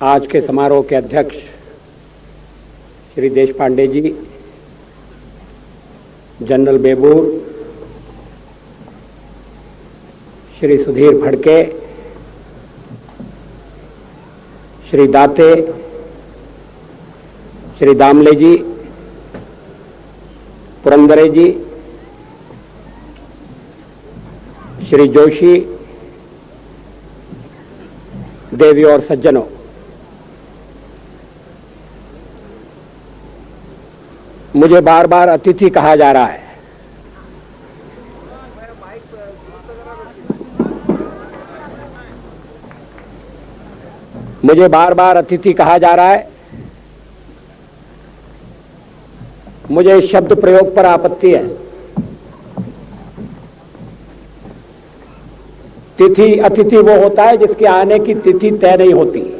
आज के समारोह के अध्यक्ष श्री देशपांडे जी, जनरल बेबूर, श्री सुधीर फड़के, श्री दाते, श्री दामले जी, पुरंदरे जी, श्री जोशी, देवी और सज्जनों, मुझे बार बार अतिथि कहा जा रहा है। मुझे बार बार अतिथि कहा जा रहा है। मुझे इस शब्द प्रयोग पर आपत्ति है। तिथि अतिथि वो होता है जिसके आने की तिथि तय नहीं होती।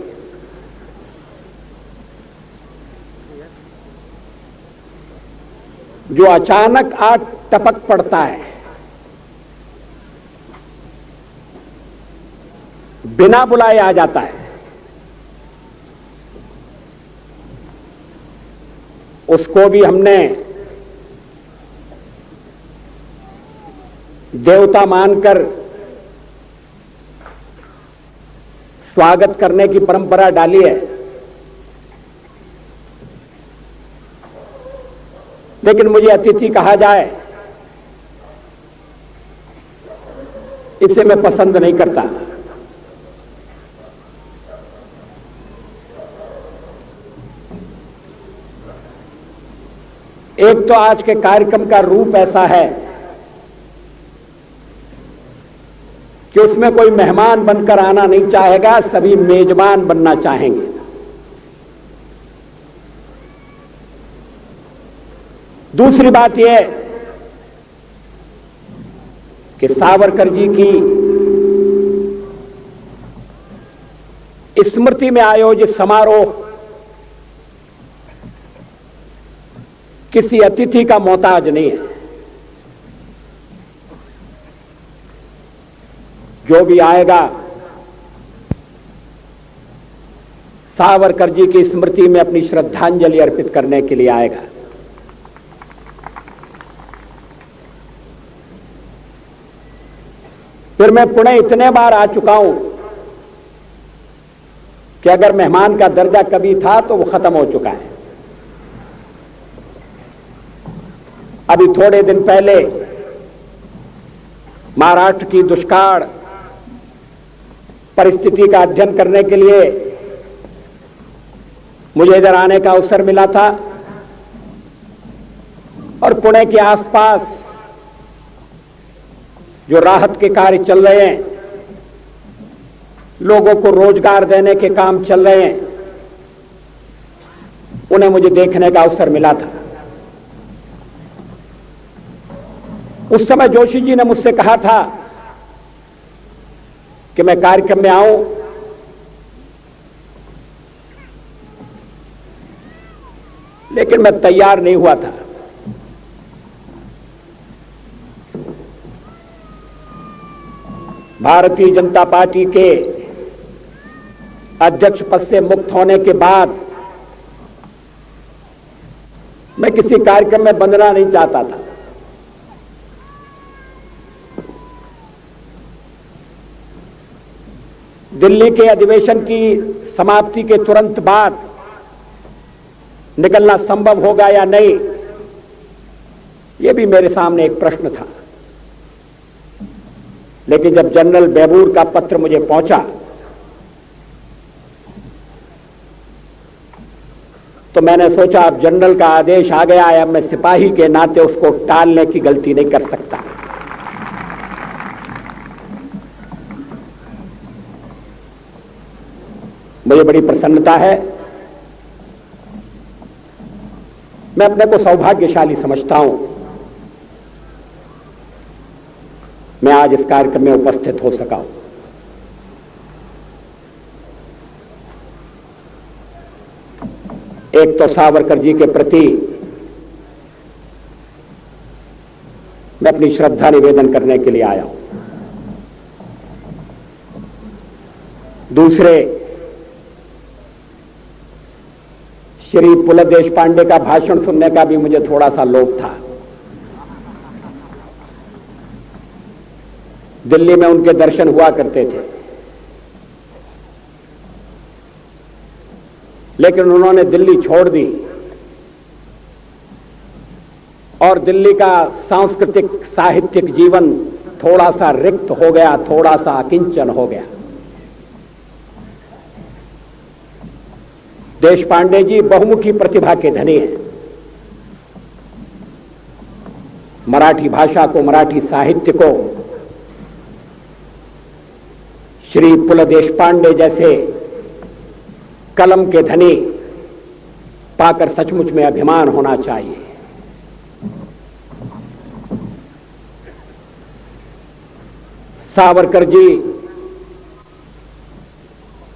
जो अचानक आ टपक पड़ता है, बिना बुलाए आ जाता है, उसको भी हमने देवता मानकर स्वागत करने की परंपरा डाली है। लेकिन मुझे अतिथि कहा जाए, इसे मैं पसंद नहीं करता। एक तो आज के कार्यक्रम का रूप ऐसा है कि उसमें कोई मेहमान बनकर आना नहीं चाहेगा, सभी मेजबान बनना चाहेंगे। दूसरी बात यह कि सावरकर जी की स्मृति में आयोजित समारोह किसी अतिथि का मोहताज नहीं है। जो भी आएगा सावरकर जी की स्मृति में अपनी श्रद्धांजलि अर्पित करने के लिए आएगा। फिर मैं पुणे इतने बार आ चुका हूं कि अगर मेहमान का दर्जा कभी था तो वो खत्म हो चुका है। अभी थोड़े दिन पहले महाराष्ट्र की दुष्काल परिस्थिति का अध्ययन करने के लिए मुझे इधर आने का अवसर मिला था और पुणे के आसपास जो राहत के कार्य चल रहे हैं, लोगों को रोजगार देने के काम चल रहे हैं, उन्हें मुझे देखने का अवसर मिला था। उस समय जोशी जी ने मुझसे कहा था कि मैं कार्यक्रम में आऊं, लेकिन मैं तैयार नहीं हुआ था। भारतीय जनता पार्टी के अध्यक्ष पद से मुक्त होने के बाद मैं किसी कार्यक्रम में बंधना नहीं चाहता था। दिल्ली के अधिवेशन की समाप्ति के तुरंत बाद निकलना संभव होगा या नहीं, यह भी मेरे सामने एक प्रश्न था। लेकिन जब जनरल बेबूर का पत्र मुझे पहुंचा तो मैंने सोचा अब जनरल का आदेश आ गया है, अब मैं सिपाही के नाते उसको टालने की गलती नहीं कर सकता। मुझे बड़ी प्रसन्नता है, मैं अपने को सौभाग्यशाली समझता हूं मैं आज इस कार्यक्रम में उपस्थित हो सका हूं। एक तो सावरकर जी के प्रति मैं अपनी श्रद्धा निवेदन करने के लिए आया हूं। दूसरे, श्री पुलत देशपांडे का भाषण सुनने का भी मुझे थोड़ा सा लोभ था। दिल्ली में उनके दर्शन हुआ करते थे, लेकिन उन्होंने दिल्ली छोड़ दी और दिल्ली का सांस्कृतिक साहित्यिक जीवन थोड़ा सा रिक्त हो गया, थोड़ा सा अकिंचन हो गया। देशपांडे जी बहुमुखी प्रतिभा के धनी हैं। मराठी भाषा को, मराठी साहित्य को श्री पुल देशपांडे जैसे कलम के धनी पाकर सचमुच में अभिमान होना चाहिए। सावरकर जी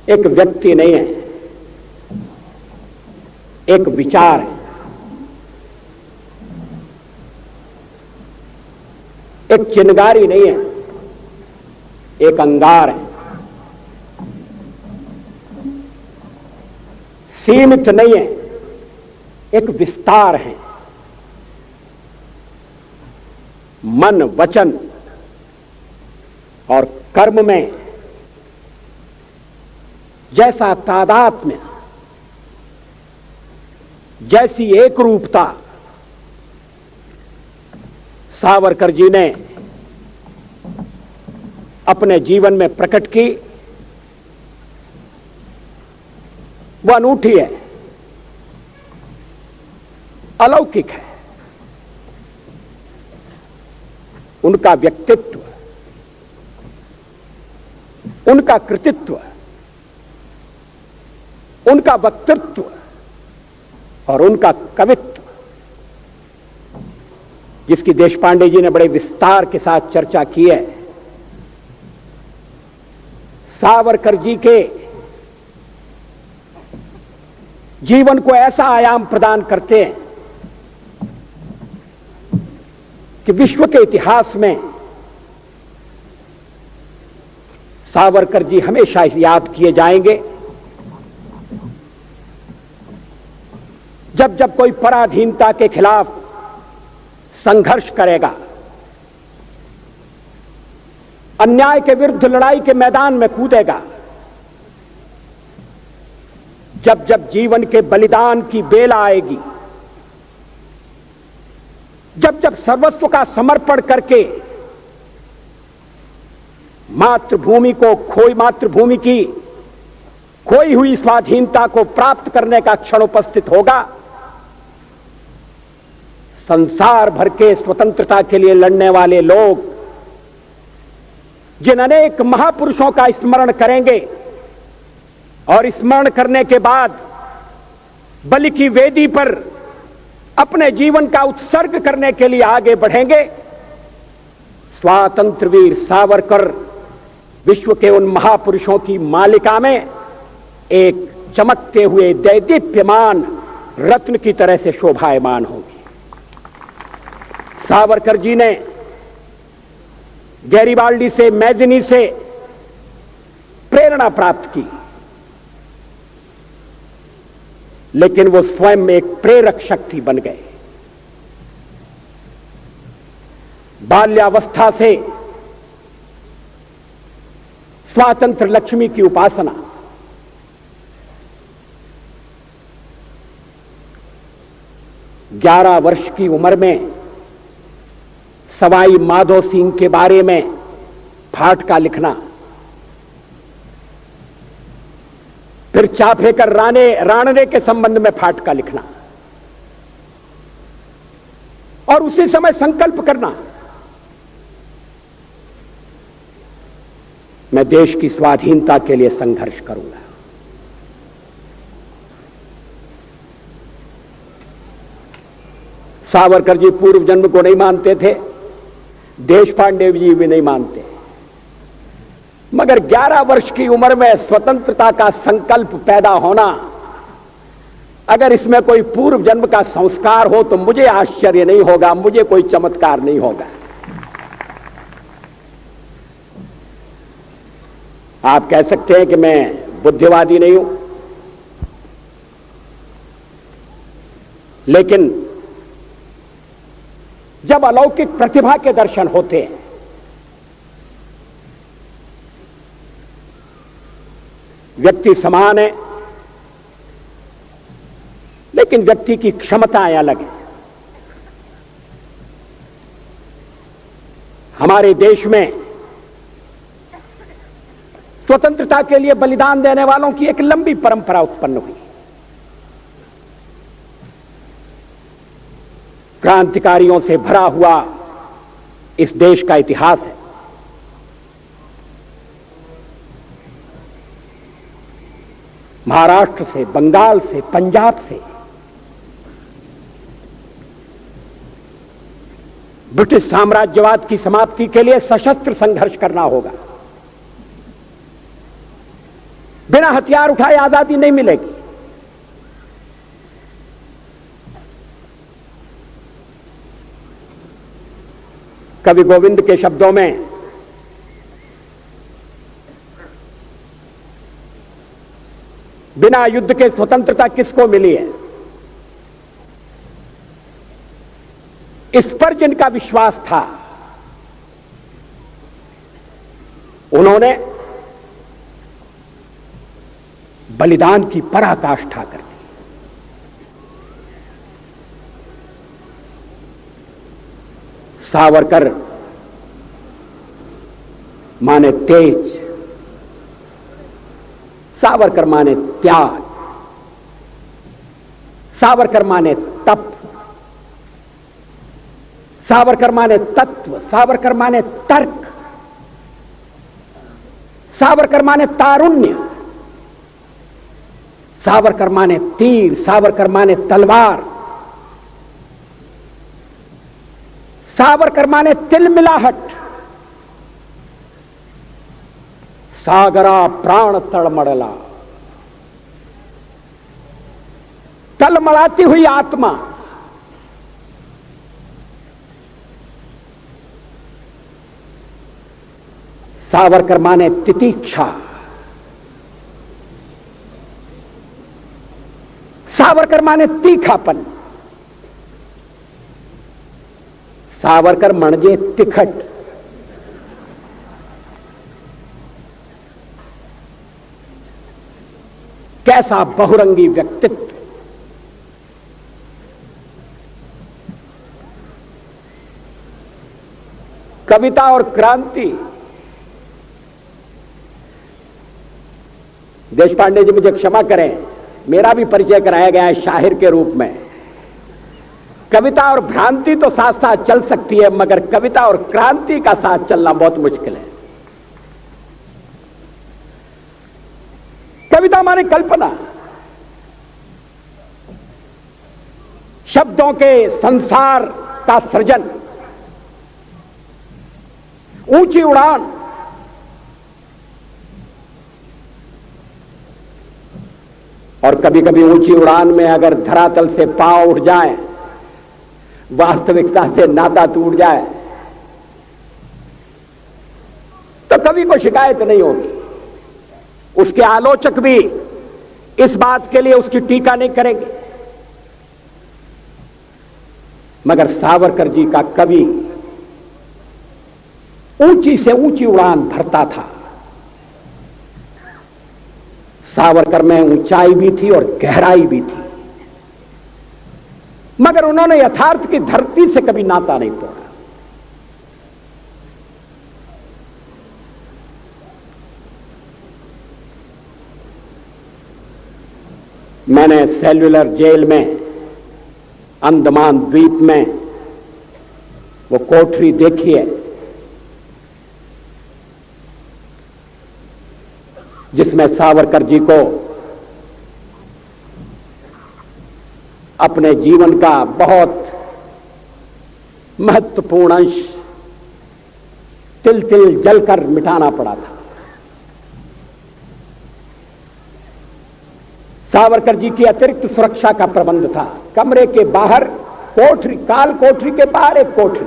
एक व्यक्ति नहीं है, एक विचार है, एक चिनगारी नहीं है, एक अंगार है। सीमित नहीं है, एक विस्तार है। मन, वचन और कर्म में जैसा तादात्म्य, जैसी एक रूपता सावरकर जी ने अपने जीवन में प्रकट की, वह अनूठी है, अलौकिक है। उनका व्यक्तित्व, उनका कृतित्व, उनका वक्तृत्व और उनका कवित्व, जिसकी देशपांडे जी ने बड़े विस्तार के साथ चर्चा की है, सावरकर जी के जीवन को ऐसा आयाम प्रदान करते हैं कि विश्व के इतिहास में सावरकर जी हमेशा याद किए जाएंगे। जब जब कोई पराधीनता के खिलाफ संघर्ष करेगा, अन्याय के विरुद्ध लड़ाई के मैदान में कूदेगा, जब जब जीवन के बलिदान की बेला आएगी, जब जब सर्वस्व का समर्पण करके मातृभूमि की खोई हुई स्वाधीनता को प्राप्त करने का क्षण उपस्थित होगा, संसार भर के स्वतंत्रता के लिए लड़ने वाले लोग जिन अनेक महापुरुषों का स्मरण करेंगे और स्मरण करने के बाद बलि की वेदी पर अपने जीवन का उत्सर्ग करने के लिए आगे बढ़ेंगे, स्वातंत्र वीर सावरकर विश्व के उन महापुरुषों की मालिका में एक चमकते हुए दैदीप्यमान रत्न की तरह से शोभायमान होगी। सावरकर जी ने गैरिबाल्डी से, मैदिनी से प्रेरणा प्राप्त की, लेकिन वो स्वयं एक प्रेरक शक्ति बन गए। बाल्यावस्था से स्वातंत्र लक्ष्मी की उपासना, ग्यारह वर्ष की उम्र में सवाई माधो सिंह के बारे में फाटका लिखना, फिर चाफेकर राणने के संबंध में फाटका लिखना और उसी समय संकल्प करना, मैं देश की स्वाधीनता के लिए संघर्ष करूंगा। सावरकर जी पूर्व जन्म को नहीं मानते थे, देशपांडे जी भी नहीं मानते, मगर 11 वर्ष की उम्र में स्वतंत्रता का संकल्प पैदा होना, अगर इसमें कोई पूर्व जन्म का संस्कार हो तो मुझे आश्चर्य नहीं होगा, मुझे कोई चमत्कार नहीं होगा। आप कह सकते हैं कि मैं बुद्धिवादी नहीं हूं, लेकिन जब अलौकिक प्रतिभा के दर्शन होते हैं, व्यक्ति समान है लेकिन व्यक्ति की क्षमताएं अलग हैं। हमारे देश में स्वतंत्रता के लिए बलिदान देने वालों की एक लंबी परंपरा उत्पन्न हुई। क्रांतिकारियों से भरा हुआ इस देश का इतिहास है। महाराष्ट्र से, बंगाल से, पंजाब से ब्रिटिश साम्राज्यवाद की समाप्ति के लिए सशस्त्र संघर्ष करना होगा। बिना हथियार उठाए आजादी नहीं मिलेगी। कवि गोविंद के शब्दों में बिना युद्ध के स्वतंत्रता किसको मिली है? इस पर जिनका विश्वास था उन्होंने बलिदान की पराकाष्ठा कर दी। सावरकर माने तेज, सावरकर माने त्याग, सावरकर माने तप, सावरकर माने तत्व, सावरकर माने तर्क, सावरकर माने तारुण्य, सावरकर माने तीर, सावरकर माने तलवार, सावरकर माने तिलमिलाहट। सागरा प्राण तड़मड़ला, तलमड़ाती हुई आत्मा। सावरकर माने तितीक्षा, सावरकर माने तीखापन, सावरकर म्हणजे तिखट। कैसा बहुरंगी व्यक्तित्व। कविता और क्रांति। देशपांडे जी मुझे क्षमा करें, मेरा भी परिचय कराया गया है शाहिर के रूप में। कविता और भ्रांति तो साथ साथ चल सकती है, मगर कविता और क्रांति का साथ चलना बहुत मुश्किल है। कविता माने कल्पना, शब्दों के संसार का सृजन, ऊंची उड़ान। और कभी कभी ऊंची उड़ान में अगर धरातल से पांव उठ जाए, वास्तविकता से नाता टूट जाए, तो कवि को शिकायत नहीं होगी। उसके आलोचक भी इस बात के लिए उसकी टीका नहीं करेंगे। मगर सावरकर जी का कवि ऊंची से ऊंची उड़ान भरता था। सावरकर में ऊंचाई भी थी और गहराई भी थी, मगर उन्होंने यथार्थ की धरती से कभी नाता नहीं तोड़ा। मैंने सेल्युलर जेल में, अंडमान द्वीप में वो कोठरी देखी है जिसमें सावरकर जी को अपने जीवन का बहुत महत्वपूर्ण अंश तिल तिल जलकर मिटाना पड़ा था। सावरकर जी की अतिरिक्त सुरक्षा का प्रबंध था। कमरे के बाहर कोठरी, काल कोठरी के बाहर एक कोठरी,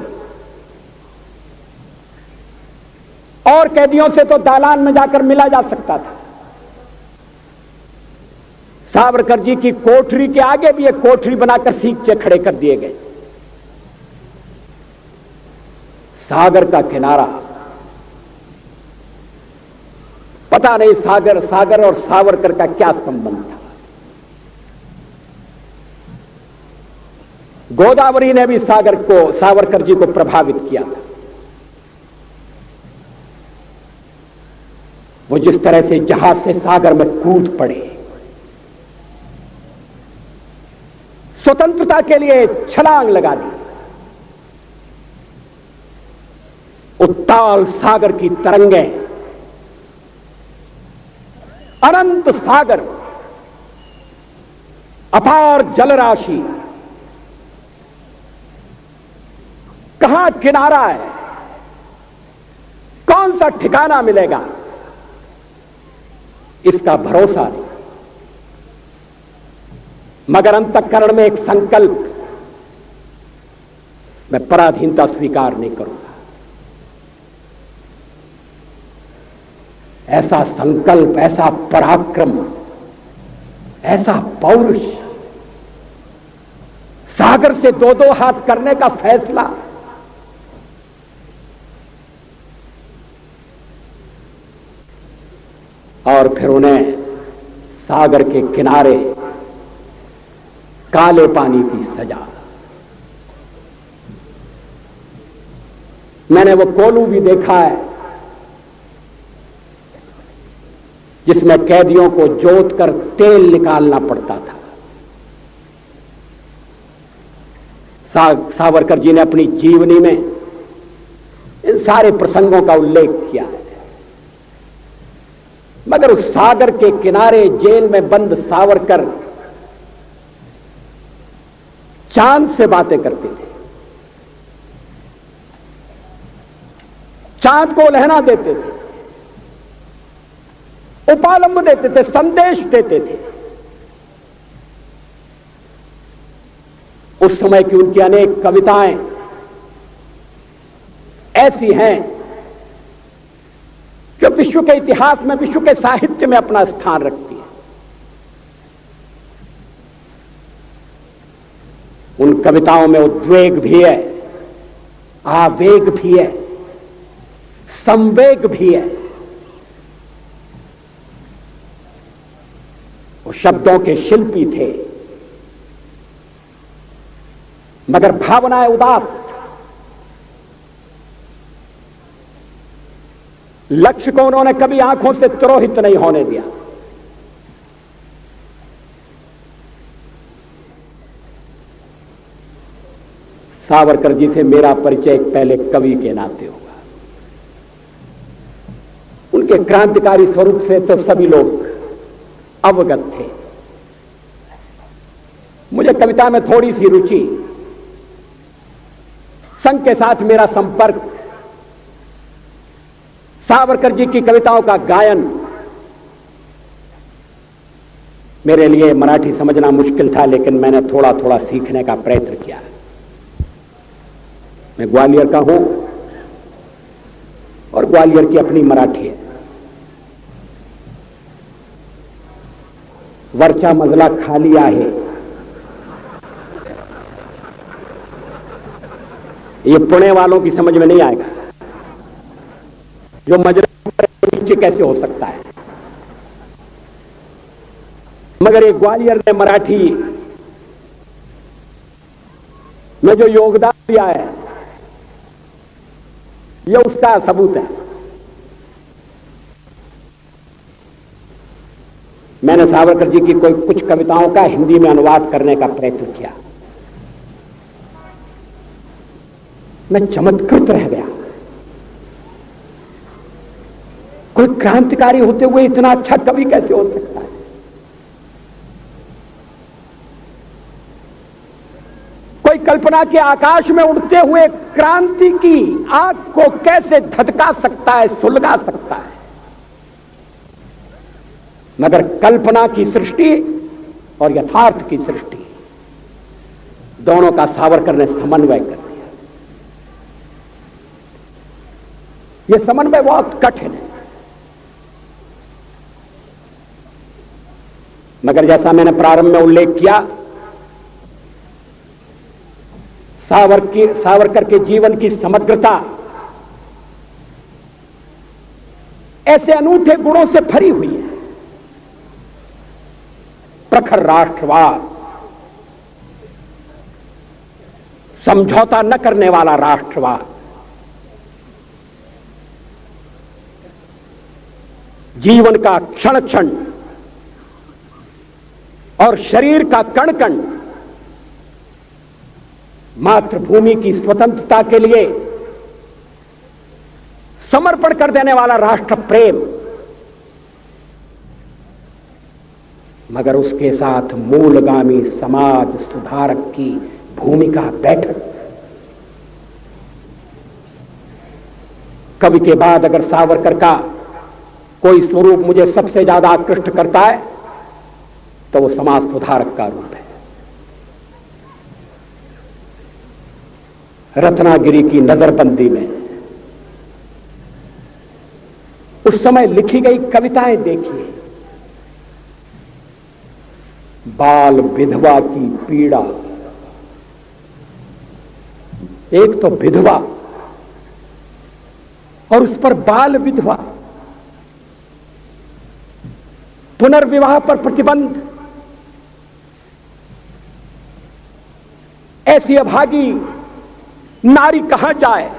और कैदियों से तो दालान में जाकर मिला जा सकता था। सावरकर जी की कोठरी के आगे भी एक कोठरी बनाकर सींचे खड़े कर दिए गए। सागर का किनारा, पता नहीं सागर और सावरकर का क्या संबंध था। गोदावरी ने भी सावरकर जी को प्रभावित किया था। वो जिस तरह से जहाज से सागर में कूद पड़े, स्वतंत्रता के लिए छलांग लगा दी, उत्ताल सागर की तरंगें, अनंत सागर, अपार जलराशि, कहां किनारा है, कौन सा ठिकाना मिलेगा, इसका भरोसा नहीं। मगर अंतःकरण में एक संकल्प, मैं पराधीनता स्वीकार नहीं करूंगा। ऐसा संकल्प, ऐसा पराक्रम, ऐसा पौरुष, सागर से दो दो हाथ करने का फैसला, और फिर उन्हें सागर के किनारे काले पानी की सजा। मैंने वो कोलू भी देखा है जिसमें कैदियों को जोतकर तेल निकालना पड़ता था। सावरकर जी ने अपनी जीवनी में इन सारे प्रसंगों का उल्लेख किया है। मगर उस सागर के किनारे जेल में बंद सावरकर चांद से बातें करते थे, चांद को लहना देते थे, उपालंब देते थे, संदेश देते थे। उस समय की उनकी अनेक कविताएं ऐसी हैं जो विश्व के इतिहास में, विश्व के साहित्य में अपना स्थान रखती है। उन कविताओं में उद्वेग भी है, आवेग भी है, संवेग भी है। वो शब्दों के शिल्पी थे, मगर भावनाएं उदात्त। लक्ष्य को उन्होंने कभी आंखों से तिरोहित नहीं होने दिया। सावरकर जी से मेरा परिचय एक पहले कवि के नाते होगा। उनके क्रांतिकारी स्वरूप से तो सभी लोग अवगत थे। मुझे कविता में थोड़ी सी रुचि, संघ के साथ मेरा संपर्क, सावरकर जी की कविताओं का गायन मेरे लिए मराठी समझना मुश्किल था, लेकिन मैंने थोड़ा थोड़ा सीखने का प्रयत्न किया। मैं ग्वालियर का हूं और ग्वालियर की अपनी मराठी है। वरचा मजला खाली आहे, ये पुणे वालों की समझ में नहीं आएगा। जो मजला नीचे कैसे हो सकता है, मगर ये ग्वालियर ने मराठी में जो योगदान दिया है, ये उसका सबूत है। मैंने सावरकर जी की कुछ कविताओं का हिंदी में अनुवाद करने का प्रयत्न किया। मैं चमत्कृत रह गया। कोई क्रांतिकारी होते हुए इतना अच्छा कवि कैसे हो सकता है। कोई कल्पना के आकाश में उड़ते हुए क्रांति की आग को कैसे धधका सकता है, सुलगा सकता है। मगर कल्पना की सृष्टि और यथार्थ की सृष्टि, दोनों का सावरकर ने समन्वय कर दिया। यह समन्वय बहुत कठिन है। मगर जैसा मैंने प्रारंभ में उल्लेख किया, सावरकर के जीवन की समग्रता ऐसे अनूठे गुणों से भरी हुई है। प्रखर राष्ट्रवाद, समझौता न करने वाला राष्ट्रवाद, जीवन का क्षण क्षण और शरीर का कण कण मातृभूमि की स्वतंत्रता के लिए समर्पण कर देने वाला राष्ट्र प्रेम, मगर उसके साथ मूलगामी समाज सुधारक की भूमिका बैठक। कवि के बाद अगर सावरकर का कोई स्वरूप मुझे सबसे ज्यादा आकृष्ट करता है तो वो समाज सुधारक का रूप है। रत्नागिरी की नजरबंदी में उस समय लिखी गई कविताएं देखिए। बाल विधवा की पीड़ा, एक तो विधवा और उस पर बाल विधवा, पुनर्विवाह पर प्रतिबंध, ऐसी अभागी नारी कहां जाए।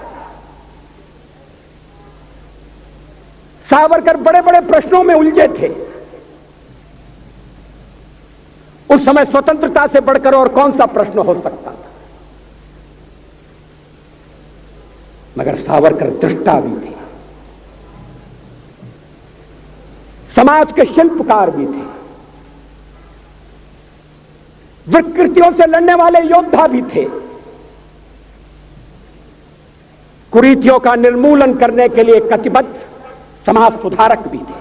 सावरकर बड़े बड़े प्रश्नों में उलझे थे। उस समय स्वतंत्रता से बढ़कर और कौन सा प्रश्न हो सकता था। मगर सावरकर दृष्टा भी थे, समाज के शिल्पकार भी थे, विकृतियों से लड़ने वाले योद्धा भी थे, कुरीतियों का निर्मूलन करने के लिए कटिबद्ध समाज सुधारक भी थे।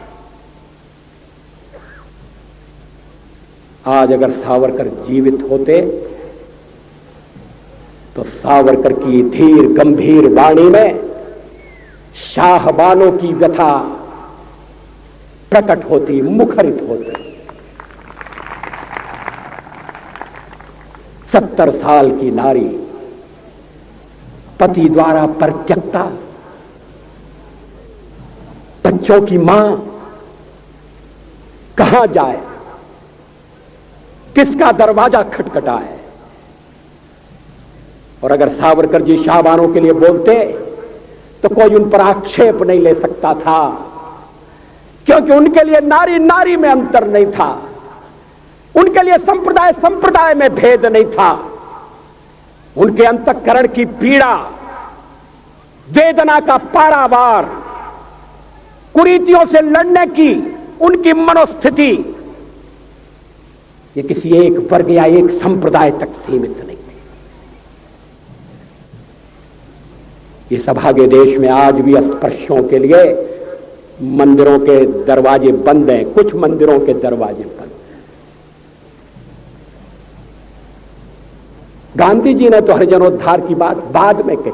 आज अगर सावरकर जीवित होते तो सावरकर की धीर गंभीर वाणी में शाहबानों की व्यथा प्रकट होती, मुखरित होती। 70 साल की नारी, पति द्वारा परित्यक्ता, बच्चों की मां, कहां जाए, किसका दरवाजा खटखटाए। और अगर सावरकर जी शाहबानों के लिए बोलते तो कोई उन पर आक्षेप नहीं ले सकता था, क्योंकि उनके लिए नारी नारी में अंतर नहीं था, उनके लिए संप्रदाय संप्रदाय में भेद नहीं था। उनके अंतःकरण की पीड़ा, वेदना का पारावार, कुरीतियों से लड़ने की उनकी मनोस्थिति, ये किसी एक वर्ग या एक संप्रदाय तक सीमित नहीं है। इस अभागे देश में आज भी अस्पृश्यों के लिए मंदिरों के दरवाजे बंद हैं, कुछ मंदिरों के दरवाजे बंद हैं। गांधी जी ने तो हरिजनोद्धार की बात बाद में कही,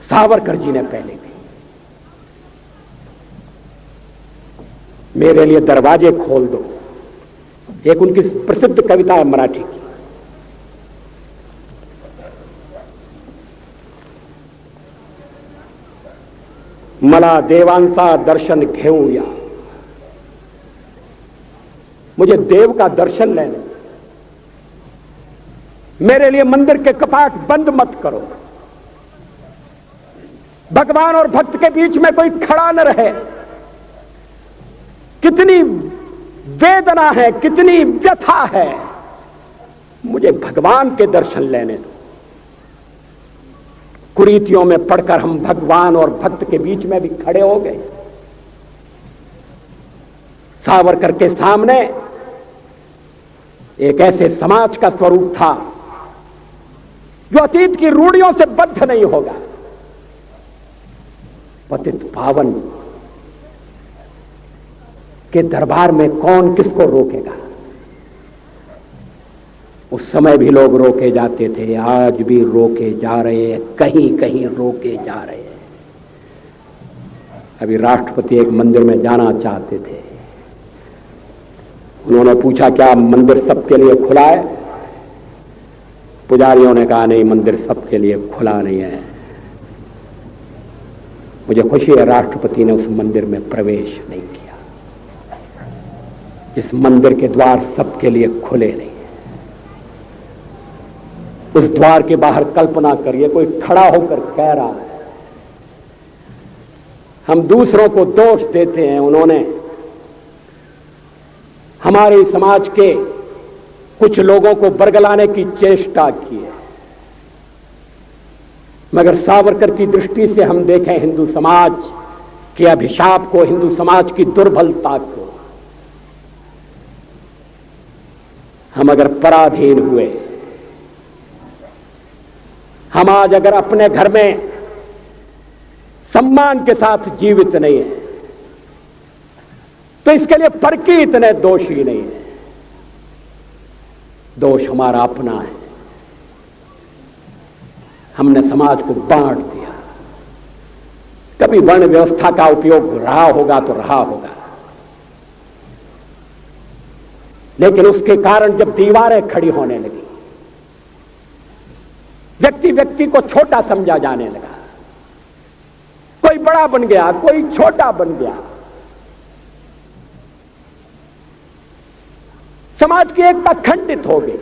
सावरकर जी ने पहले कही। मेरे लिए दरवाजे खोल दो, एक उनकी प्रसिद्ध कविता है मराठी की। मला देवांचा दर्शन घेऊया, मुझे देव का दर्शन लेने, मेरे लिए मंदिर के कपाट बंद मत करो, भगवान और भक्त के बीच में कोई खड़ा न रहे। कितनी वेदना है, कितनी व्यथा है, मुझे भगवान के दर्शन लेने दो। कुरीतियों में पड़कर हम भगवान और भक्त के बीच में भी खड़े हो गए। सावरकर के सामने एक ऐसे समाज का स्वरूप था जो अतीत की रूढ़ियों से बद्ध नहीं होगा। पतित पावन के दरबार में कौन किसको रोकेगा। उस समय भी लोग रोके जाते थे, आज भी रोके जा रहे हैं, कहीं कहीं रोके जा रहे हैं। अभी राष्ट्रपति एक मंदिर में जाना चाहते थे, उन्होंने पूछा क्या मंदिर सबके लिए खुला है? पुजारियों ने कहा नहीं, मंदिर सबके लिए खुला नहीं है। मुझे खुशी है राष्ट्रपति ने उस मंदिर में प्रवेश नहीं किया। इस मंदिर के द्वार सबके लिए खुले नहीं है। उस द्वार के बाहर कल्पना करिए कोई खड़ा होकर कह रहा है हम दूसरों को दोष देते हैं, उन्होंने हमारे समाज के कुछ लोगों को बरगलाने की चेष्टा की है, मगर सावरकर की दृष्टि से हम देखें हिंदू समाज के अभिशाप को, हिंदू समाज की दुर्बलता को, हम अगर पराधीन हुए, हम आज अगर अपने घर में सम्मान के साथ जीवित नहीं है तो इसके लिए फर्की इतने दोषी नहीं है। दोष हमारा अपना है। हमने समाज को बांट दिया। कभी वर्ण व्यवस्था का उपयोग रहा होगा तो रहा होगा, लेकिन उसके कारण जब दीवारें खड़ी होने लगी, व्यक्ति व्यक्ति को छोटा समझा जाने लगा, कोई बड़ा बन गया, कोई छोटा बन गया, समाज की एकता खंडित हो गई।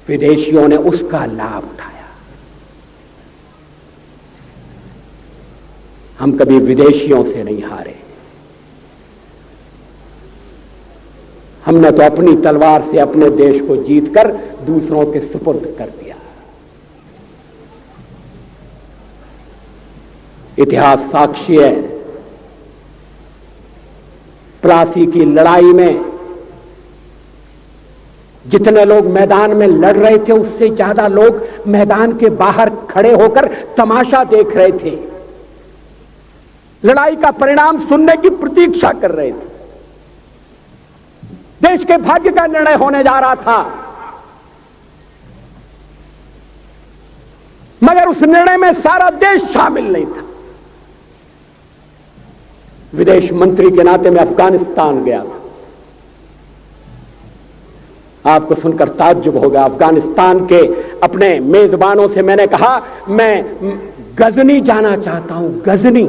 विदेशियों ने उसका लाभ उठाया। हम कभी विदेशियों से नहीं हारे। हमने तो अपनी तलवार से अपने देश को जीतकर दूसरों के सुपुर्द कर दिया। इतिहास साक्षी है, प्लासी की लड़ाई में जितने लोग मैदान में लड़ रहे थे उससे ज्यादा लोग मैदान के बाहर खड़े होकर तमाशा देख रहे थे, लड़ाई का परिणाम सुनने की प्रतीक्षा कर रहे थे। देश के भाग्य का निर्णय होने जा रहा था, मगर उस निर्णय में सारा देश शामिल नहीं था। विदेश मंत्री के नाते मैं अफगानिस्तान गया था। आपको सुनकर ताज्जुब होगा, अफगानिस्तान के अपने मेजबानों से मैंने कहा मैं गजनी जाना चाहता हूं, गजनी।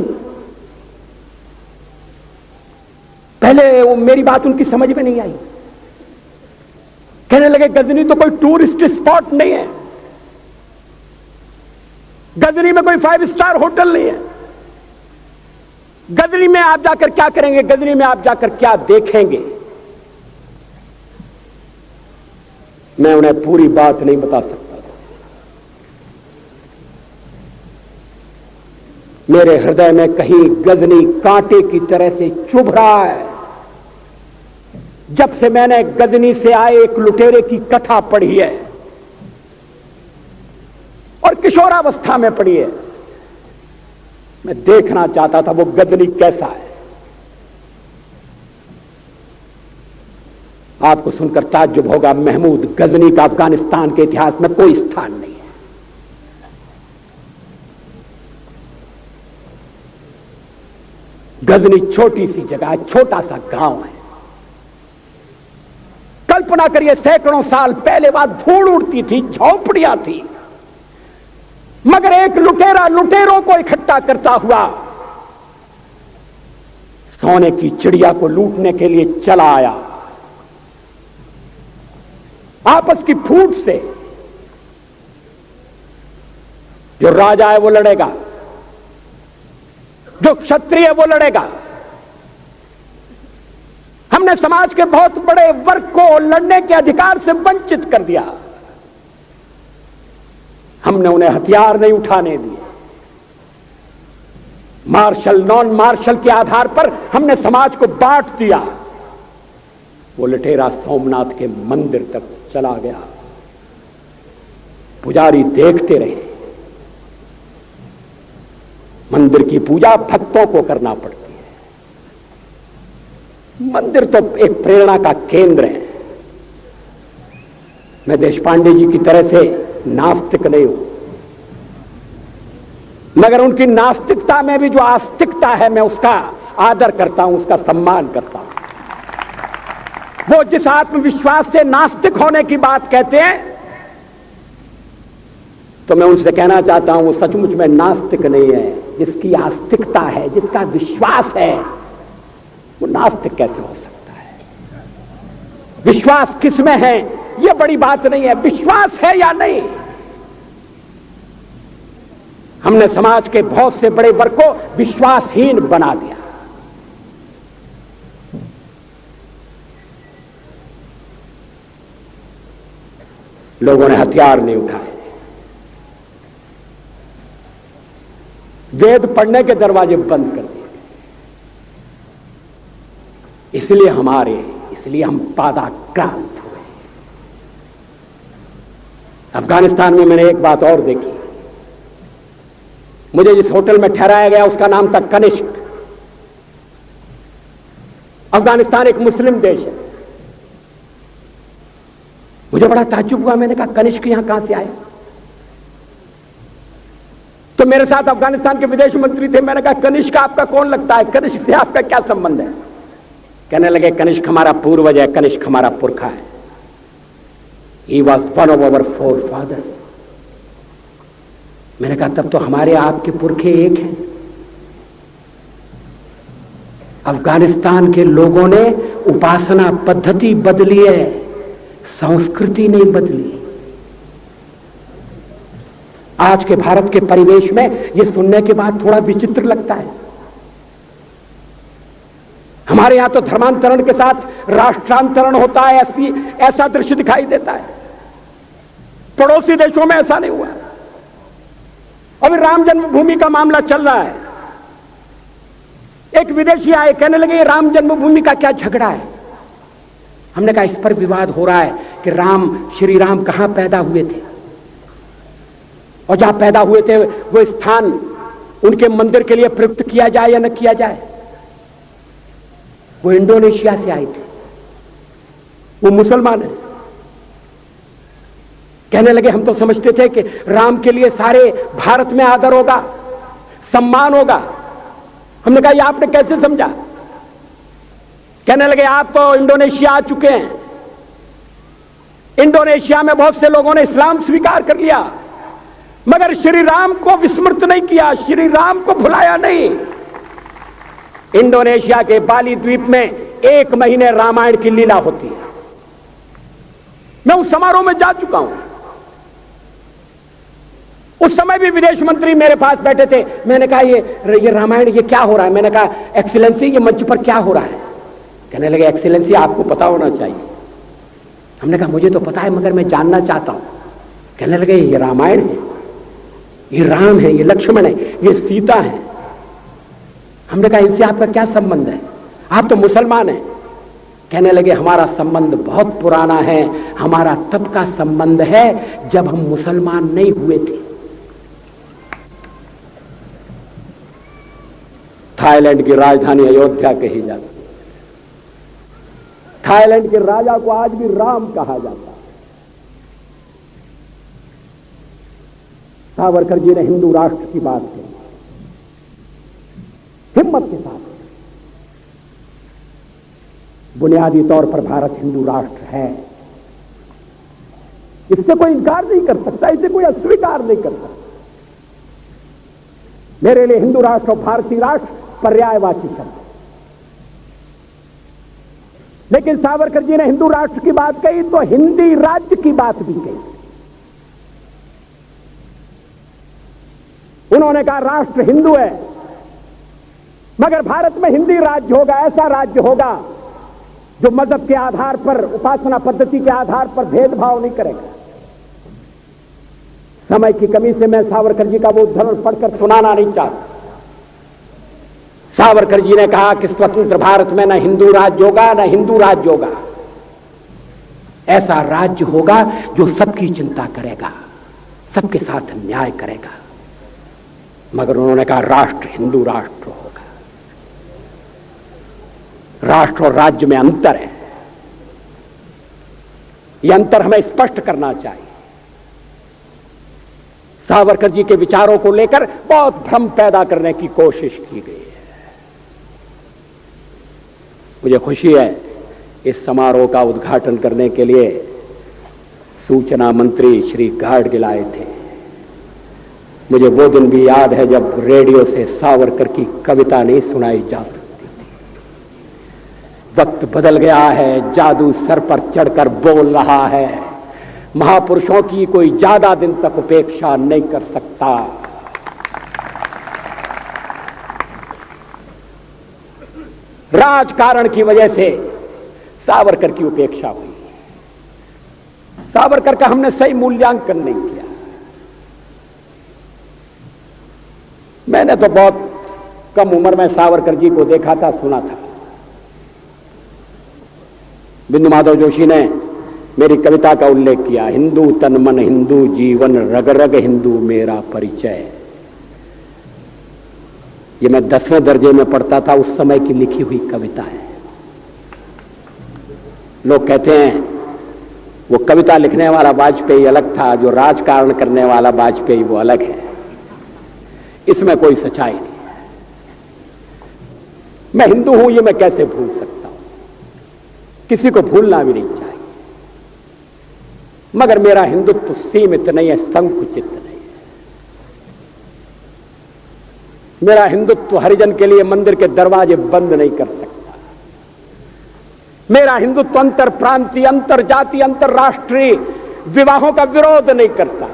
पहले वो मेरी बात उनकी समझ में नहीं आई। कहने लगे गजनी तो कोई टूरिस्ट स्पॉट नहीं है, गजनी में कोई 5 स्टार होटल नहीं है, गजनी में आप जाकर क्या करेंगे, गजनी में आप जाकर क्या देखेंगे। मैं उन्हें पूरी बात नहीं बता सकता था। मेरे हृदय में कहीं गजनी कांटे की तरह से चुभ रहा है। जब से मैंने गजनी से आए एक लुटेरे की कथा पढ़ी है और किशोरावस्था में पढ़ी है, मैं देखना चाहता था वो गजनी कैसा है। आपको सुनकर ताज्जुब होगा, महमूद गजनी का अफगानिस्तान के इतिहास में कोई स्थान नहीं है। गजनी छोटी सी जगह है, छोटा सा गांव है। कल्पना करिए सैकड़ों साल पहले वहां धूल उड़ती थी, झोंपड़ियां थी, मगर एक लुटेरा लुटेरों को इकट्ठा करता हुआ सोने की चिड़िया को लूटने के लिए चला आया। आपस की फूट से जो राजा है वो लड़ेगा, जो क्षत्रिय है वो लड़ेगा। हमने समाज के बहुत बड़े वर्ग को लड़ने के अधिकार से वंचित कर दिया। हमने उन्हें हथियार नहीं उठाने दिए। मार्शल नॉन मार्शल के आधार पर हमने समाज को बांट दिया। वो लुटेरा सोमनाथ के मंदिर तक चला गया। पुजारी देखते रहे। मंदिर की पूजा भक्तों को करना पड़ती है। मंदिर तो एक प्रेरणा का केंद्र है। मैं देशपांडे जी की तरह से नास्तिक नहीं हूं, मगर उनकी नास्तिकता में भी जो आस्तिकता है मैं उसका आदर करता हूं, उसका सम्मान करता हूं। वो जिस आत्मविश्वास से नास्तिक होने की बात कहते हैं, तो मैं उनसे कहना चाहता हूं वो सचमुच में नास्तिक नहीं है। जिसकी आस्तिकता है, जिसका विश्वास है, वो नास्तिक कैसे हो सकता है? विश्वास किसमें है ये बड़ी बात नहीं है, विश्वास है या नहीं। हमने समाज के बहुत से बड़े वर्ग को विश्वासहीन बना दिया। लोगों ने हथियार नहीं उठाए, वेद पढ़ने के दरवाजे बंद कर दिए। इसलिए हम पादाक्रांत हुए। अफगानिस्तान में मैंने एक बात और देखी। मुझे जिस होटल में ठहराया गया उसका नाम था कनिष्क। अफगानिस्तान एक मुस्लिम देश है। मुझे बड़ा ताज्जुब हुआ। मैंने कहा कनिष्क यहां कहां से आया? तो मेरे साथ अफगानिस्तान के विदेश मंत्री थे। मैंने कहा कनिष्क आपका कौन लगता है? कनिष्क से आपका क्या संबंध है? कहने लगे कनिष्क हमारा पूर्वज है, कनिष्क हमारा पुरखा है। He was one of our forefathers। मैंने कहा तब तो हमारे आपके पुरखे एक हैं। अफगानिस्तान के लोगों ने उपासना पद्धति बदली है, संस्कृति नहीं बदली। आज के भारत के परिवेश में यह सुनने के बाद थोड़ा विचित्र लगता है। हमारे यहां तो धर्मांतरण के साथ राष्ट्रांतरण होता है, ऐसा दृश्य दिखाई देता है। पड़ोसी देशों में ऐसा नहीं हुआ। अभी राम जन्मभूमि का मामला चल रहा है। एक विदेशी आए, कहने लगे राम जन्मभूमि का क्या झगड़ा है? हमने कहा इस पर विवाद हो रहा है कि श्री राम कहां पैदा हुए थे, और जहां पैदा हुए थे वो स्थान उनके मंदिर के लिए प्रयुक्त किया जाए या न किया जाए। वो इंडोनेशिया से आए थे, वो मुसलमान है। कहने लगे हम तो समझते थे कि राम के लिए सारे भारत में आदर होगा, सम्मान होगा। हमने कहा ये आपने कैसे समझा? कहने लगे आप तो इंडोनेशिया आ चुके हैं। इंडोनेशिया में बहुत से लोगों ने इस्लाम स्वीकार कर लिया, मगर श्री राम को विस्मृत नहीं किया, श्री राम को भुलाया नहीं। इंडोनेशिया के बाली द्वीप में 1 महीने रामायण की लीला होती है। मैं उस समारोह में जा चुका हूं। उस समय भी विदेश मंत्री मेरे पास बैठे थे। मैंने कहा ये रामायण ये क्या हो रहा है? मैंने कहा एक्सीलेंसी ये मंच पर क्या हो रहा है? कहने लगे एक्सीलेंसी आपको पता होना चाहिए। हमने कहा मुझे तो पता है मगर मैं जानना चाहता हूं। कहने लगे ये रामायण है, ये राम है, ये लक्ष्मण है, ये सीता है। हमने कहा इनसे आपका क्या संबंध है? आप तो मुसलमान हैं। कहने लगे हमारा संबंध बहुत पुराना है। हमारा तब का संबंध है जब हम मुसलमान नहीं हुए थे। थाईलैंड की राजधानी अयोध्या कही जाती है। थाईलैंड के राजा को आज भी राम कहा जाता है। सावरकर जी ने हिंदू राष्ट्र की बात की, हिम्मत के साथ। बुनियादी तौर पर भारत हिंदू राष्ट्र है, इससे कोई इनकार नहीं कर सकता, इसे कोई अस्वीकार नहीं कर सकता। मेरे लिए हिंदू राष्ट्र और भारतीय राष्ट्र पर्यायवाची शब्द। लेकिन सावरकर जी ने हिंदू राष्ट्र की बात कही तो हिंदी राज्य की बात भी कही। उन्होंने कहा राष्ट्र हिंदू है, मगर भारत में हिंदी राज्य होगा, ऐसा राज्य होगा जो मजहब के आधार पर, उपासना पद्धति के आधार पर भेदभाव नहीं करेगा। समय की कमी से मैं सावरकर जी का वो उद्धरण पढ़कर सुनाना नहीं चाहता। सावरकर जी ने कहा कि स्वतंत्र भारत में न हिंदू राज्य होगा, न हिंदू राज्य होगा। ऐसा राज्य होगा जो सबकी चिंता करेगा, सबके साथ न्याय करेगा। मगर उन्होंने कहा राष्ट्र हिंदू राष्ट्र होगा। राष्ट्र और राज्य में अंतर है, यह अंतर हमें स्पष्ट करना चाहिए। सावरकर जी के विचारों को लेकर बहुत भ्रम पैदा करने की कोशिश की गई है। मुझे खुशी है इस समारोह का उद्घाटन करने के लिए सूचना मंत्री श्री गाडगिल आए थे। मुझे वो दिन भी याद है जब रेडियो से सावरकर की कविता नहीं सुनाई जा सकती थी। वक्त बदल गया है, जादू सर पर चढ़कर बोल रहा है, महापुरुषों की कोई ज्यादा दिन तक उपेक्षा नहीं कर सकता। राजकारण की वजह से सावरकर की उपेक्षा हुई। सावरकर का हमने सही मूल्यांकन नहीं किया। मैंने तो बहुत कम उम्र में सावरकर जी को देखा था, सुना था। बिंदु माधव जोशी ने मेरी कविता का उल्लेख किया, हिंदू तन मन हिंदू जीवन रग रग हिंदू मेरा परिचय। ये मैं 10वें दर्जे में पढ़ता था, उस समय की लिखी हुई कविता है। लोग कहते हैं वो कविता लिखने वाला वाजपेयी अलग था, जो राजकारण करने वाला वाजपेयी वो अलग है। इसमें कोई सच्चाई नहीं है। मैं हिंदू हूं ये मैं कैसे भूल सकता हूं, किसी को भूलना भी नहीं चाहिए। मगर मेरा हिंदुत्व सीमित नहीं है, संकुचित नहीं है। मेरा हिंदुत्व हरिजन के लिए मंदिर के दरवाजे बंद नहीं कर सकता। मेरा हिंदुत्व अंतर प्रांतीय, अंतर जाति, अंतरराष्ट्रीय विवाहों का विरोध नहीं करता।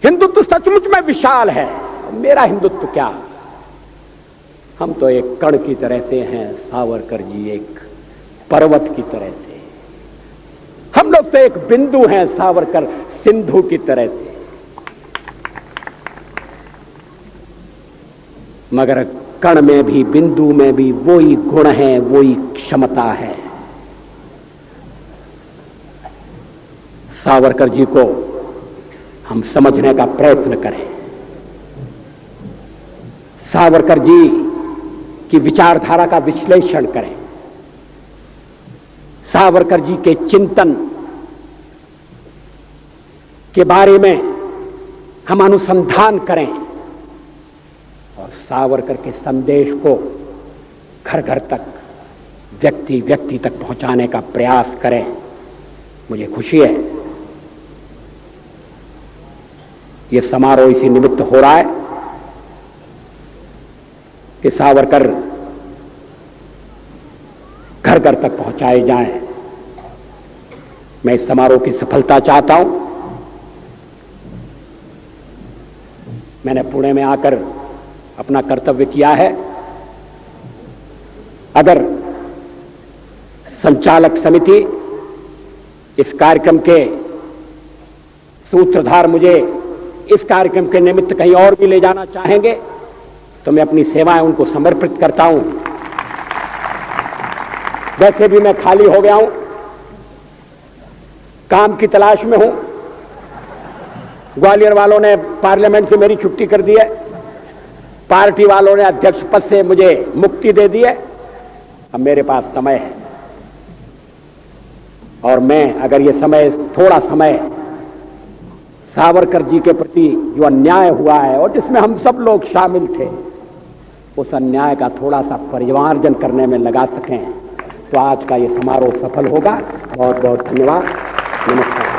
हिंदुत्व सचमुच में विशाल है। मेरा हिंदुत्व क्या, हम तो एक कण की तरह से हैं, सावरकर जी एक पर्वत की तरह से। हम लोग तो एक बिंदु हैं, सावरकर सिंधु की तरह से। मगर कण में भी, बिंदु में भी वही गुण है, वही क्षमता है। सावरकर जी को हम समझने का प्रयत्न करें। सावरकर जी की विचारधारा का विश्लेषण करें। सावरकर जी के चिंतन के बारे में हम अनुसंधान करें और सावरकर के संदेश को घर घर तक, व्यक्ति व्यक्ति तक पहुंचाने का प्रयास करें। मुझे खुशी है ये समारोह इसी निमित्त हो रहा है कि सावरकर घर घर तक पहुंचाए जाएं। मैं इस समारोह की सफलता चाहता हूं। मैंने पुणे में आकर अपना कर्तव्य किया है। अगर संचालक समिति इस कार्यक्रम के सूत्रधार मुझे इस कार्यक्रम के निमित्त कहीं और भी ले जाना चाहेंगे तो मैं अपनी सेवाएं उनको समर्पित करता हूं। वैसे भी मैं खाली हो गया हूं, काम की तलाश में हूं। ग्वालियर वालों ने पार्लियामेंट से मेरी छुट्टी कर दी है, पार्टी वालों ने अध्यक्ष पद से मुझे मुक्ति दे दी है। अब मेरे पास समय है और मैं अगर ये समय, थोड़ा समय सावरकर जी के प्रति जो अन्याय हुआ है और जिसमें हम सब लोग शामिल थे, उस अन्याय का थोड़ा सा परिमार्जन करने में लगा सकें तो आज का ये समारोह सफल होगा। बहुत बहुत धन्यवाद। नमस्कार।